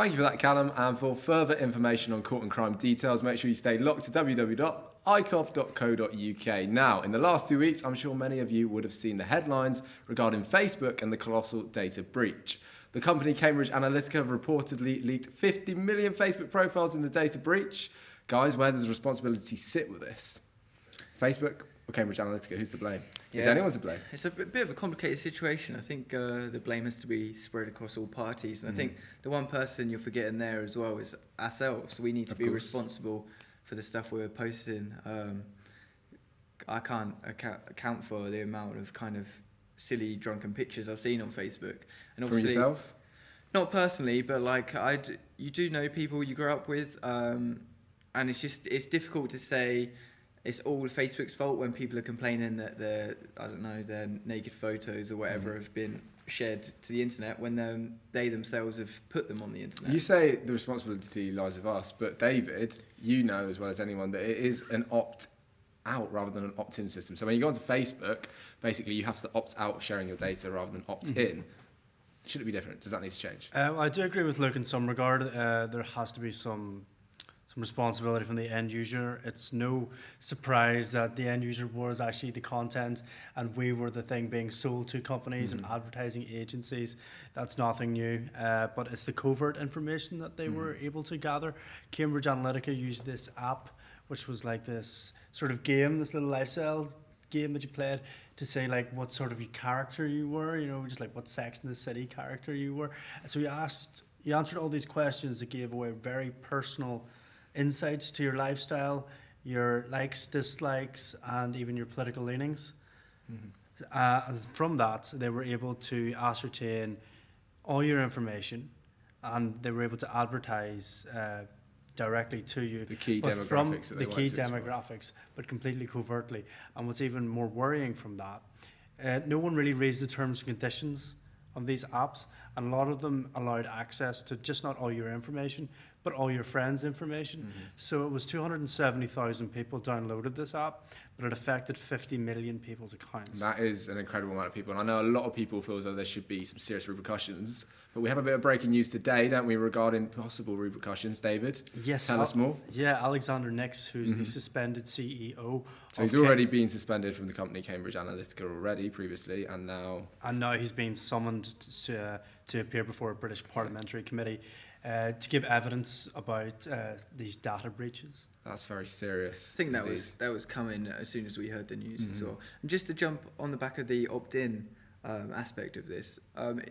Thank you for that, Callum. And for further information on court and crime details, make sure you stay locked to www.icov.co.uk. Now, in the last 2 weeks, I'm sure many of you would have seen the headlines regarding Facebook and the colossal data breach. The company Cambridge Analytica have reportedly leaked 50 million Facebook profiles in the data breach. Guys, where does the responsibility sit with this? Facebook or Cambridge Analytica? Who's to blame? Is anyone to blame? It's a bit of a complicated situation. I think the blame has to be spread across all parties. And I think the one person you're forgetting there as well is ourselves. We need to be responsible for the stuff we're posting. I can't account for the amount of kind of silly drunken pictures I've seen on Facebook. And For yourself? Not personally, but like you do know people you grow up with, and it's difficult to say it's all Facebook's fault when people are complaining that their naked photos or whatever have been shared to the internet when they themselves have put them on the internet. You say the responsibility lies with us, but David, you know as well as anyone that it is an opt-out rather than an opt-in system. So when you go onto Facebook, basically you have to opt out of sharing your data rather than opt in. Should it be different? Does that need to change? I do agree with Luke in some regard. There has to be some responsibility from the end user. It's no surprise that the end user was actually the content and we were the thing being sold to companies and advertising agencies. That's nothing new, but it's the covert information that they were able to gather. Cambridge Analytica used this app, which was like this sort of game, this little lifestyle game that you played to say like what sort of character you were, just like what Sex and the City character you were. So you answered all these questions that gave away very personal insights to your lifestyle, your likes, dislikes, and even your political leanings. From that, they were able to ascertain all your information, and they were able to advertise directly to you. The key but demographics from the key demographics, but completely covertly. And what's even more worrying from that, no one really raised the terms and conditions of these apps, and a lot of them allowed access to just not all your information, but all your friends' information. So it was 270,000 people downloaded this app, but it affected 50 million people's accounts. That is an incredible amount of people. And I know a lot of people feel as though there should be some serious repercussions. But we have a bit of breaking news today, don't we, regarding possible repercussions, David? Yes. Tell us more. Yeah, Alexander Nix, who's the suspended CEO. So he's already been suspended from the company Cambridge Analytica already previously, and now... And now he's been summoned to appear before a British parliamentary committee to give evidence about these data breaches. That's very serious. I think that was coming as soon as we heard the news as well. And just to jump on the back of the opt-in aspect of this,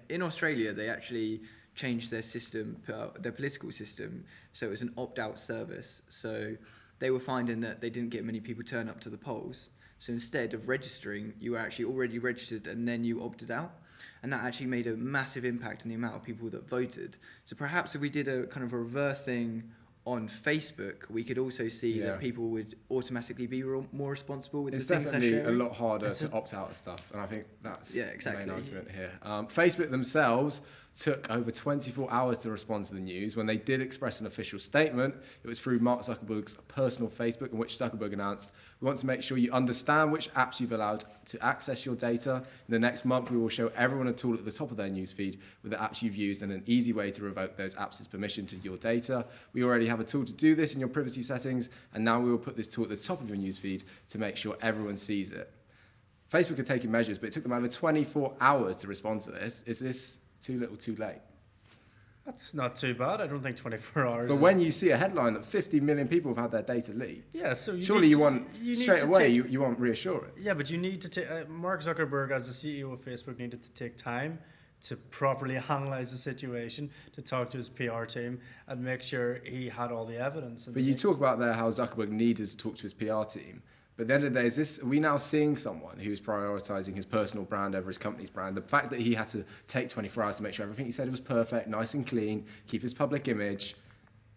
in Australia they actually changed their system, their political system, so it was an opt-out service. So they were finding that they didn't get many people turn up to the polls. So instead of registering, you were actually already registered and then you opted out. And that actually made a massive impact on the amount of people that voted. So perhaps if we did a kind of a reverse thing on Facebook, we could also see that people would automatically be more responsible with the things they're sharing. It's definitely a lot harder to opt out of stuff, and I think that's the main argument here. Facebook themselves took over 24 hours to respond to the news. When they did express an official statement, it was through Mark Zuckerberg's personal Facebook, in which Zuckerberg announced, "We want to make sure you understand which apps you've allowed to access your data. In the next month, we will show everyone a tool at the top of their newsfeed with the apps you've used and an easy way to revoke those apps' permission to your data. We already have a tool to do this in your privacy settings, and now we will put this tool at the top of your newsfeed to make sure everyone sees it." Facebook are taking measures, but it took them over 24 hours to respond to this. Is this too little, too late? That's not too bad. I don't think 24 hours. But when you see a headline that 50 million people have had their data leaked, so surely you want straight away you want reassurance. Yeah, but you need to take. Mark Zuckerberg, as the CEO of Facebook, needed to take time to properly analyze the situation, to talk to his PR team, and make sure he had all the evidence. But you talk about there how Zuckerberg needed to talk to his PR team. But at the end of the day, are we now seeing someone who's prioritising his personal brand over his company's brand? The fact that he had to take 24 hours to make sure everything he said was perfect, nice and clean, keep his public image.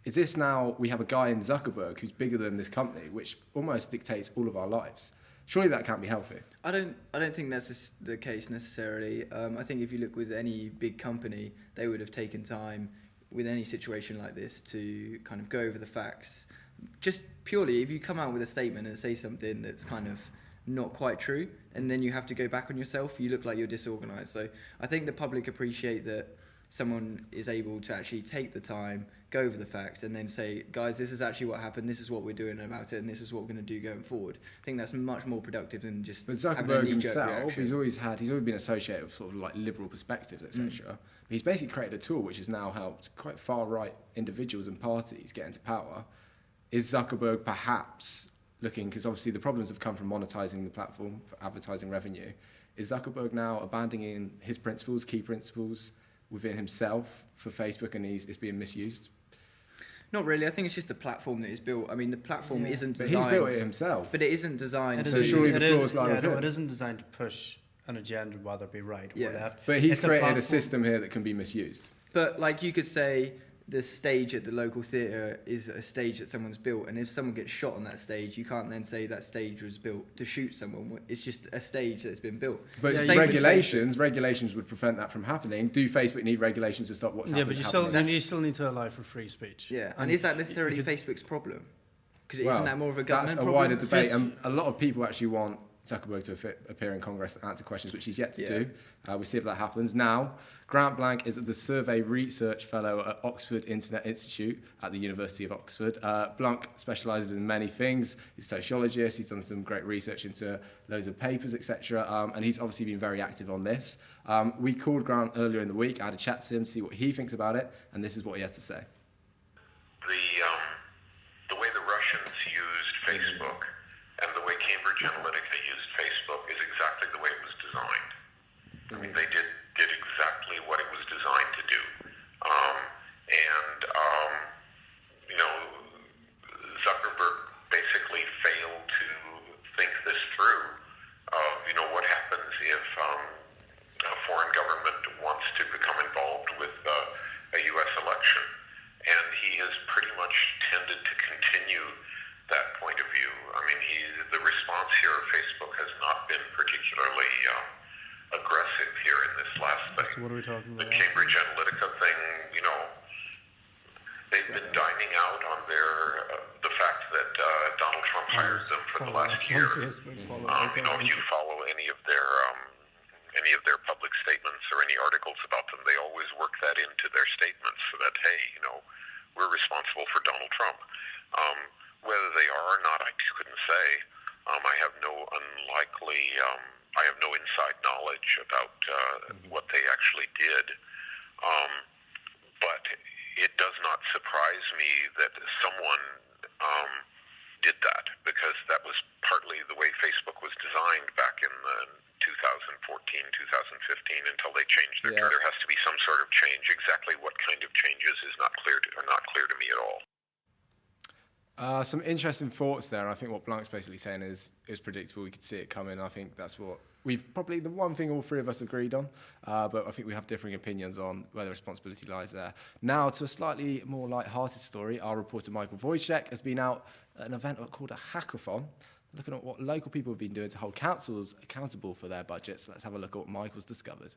Is this now, we have a guy in Zuckerberg who's bigger than this company, which almost dictates all of our lives? Surely that can't be healthy. I don't think that's the case necessarily. I think if you look with any big company, they would have taken time with any situation like this to kind of go over the facts. Just purely, if you come out with a statement and say something that's kind of not quite true, and then you have to go back on yourself, you look like you're disorganized. So I think the public appreciate that someone is able to actually take the time, go over the facts, and then say, guys, this is actually what happened, this is what we're doing about it, and this is what we're going to do going forward. I think that's much more productive than just But having a Zuckerberg knee-jerk himself, reaction. he's always been associated with sort of like liberal perspectives, etc. He's basically created a tool which has now helped quite far-right individuals and parties get into power. Is Zuckerberg perhaps looking, because obviously the problems have come from monetizing the platform for advertising revenue, is Zuckerberg now abandoning his principles, key principles within himself for Facebook, and it's being misused? Not really. I think it's just a platform that is built. I mean, the platform isn't But designed... he's built it himself. But it isn't designed... So surely the flaws lie with him. It isn't designed to push an agenda, whether it be right or left. But he's It's created a system here that can be misused. But like you could say, the stage at the local theatre is a stage that someone's built, and if someone gets shot on that stage, you can't then say that stage was built to shoot someone. It's just a stage that's been built. But regulations would prevent that from happening. Do Facebook need regulations to stop what's happening? But you still need to allow for free speech. Yeah, and is that necessarily Facebook's problem? Because isn't that more of a government problem? That's a wider debate, and a lot of people actually want Zuckerberg to appear in Congress and answer questions, which he's yet to do. We'll see if that happens. Now, Grant Blank is the Survey Research Fellow at Oxford Internet Institute at the University of Oxford. Blank specialises in many things. He's a sociologist. He's done some great research into loads of papers, etc. And he's obviously been very active on this. We called Grant earlier in the week. I had a chat to him, see what he thinks about it, and this is what he had to say. The way the Russians used Facebook and the way Cambridge Analytica used Facebook is exactly the way it was designed. I mean, they did exactly what it was designed to do. Zuckerberg basically failed to think this through of, what happens if a foreign government wants to become involved with a U.S. election. And he has pretty much tended to continue that point of view. I mean, the response here of Facebook has not been particularly aggressive here in this last thing. So what are we talking about? The Cambridge Analytica thing, they've been dining out on the fact that Donald Trump hired them for the last year. If you follow any of their public statements or any articles about them, they always work that into their statements so that, hey, we're responsible for Donald Trump. Whether they are or not, I couldn't say. I have no inside knowledge about what they actually did. But it does not surprise me that someone did that, because that was partly the way Facebook was designed back in 2014, 2015, until they changed their term. There has to be some sort of change. Exactly what kind of changes is not clear to me at all. Some interesting thoughts there. I think what Blank's basically saying is predictable. We could see it coming. I think that's what the one thing all three of us agreed on. But I think we have differing opinions on where the responsibility lies there. Now, to a slightly more light-hearted story, our reporter Michael Wojciech has been out at an event called a hackathon, looking at what local people have been doing to hold councils accountable for their budgets. So let's have a look at what Michael's discovered.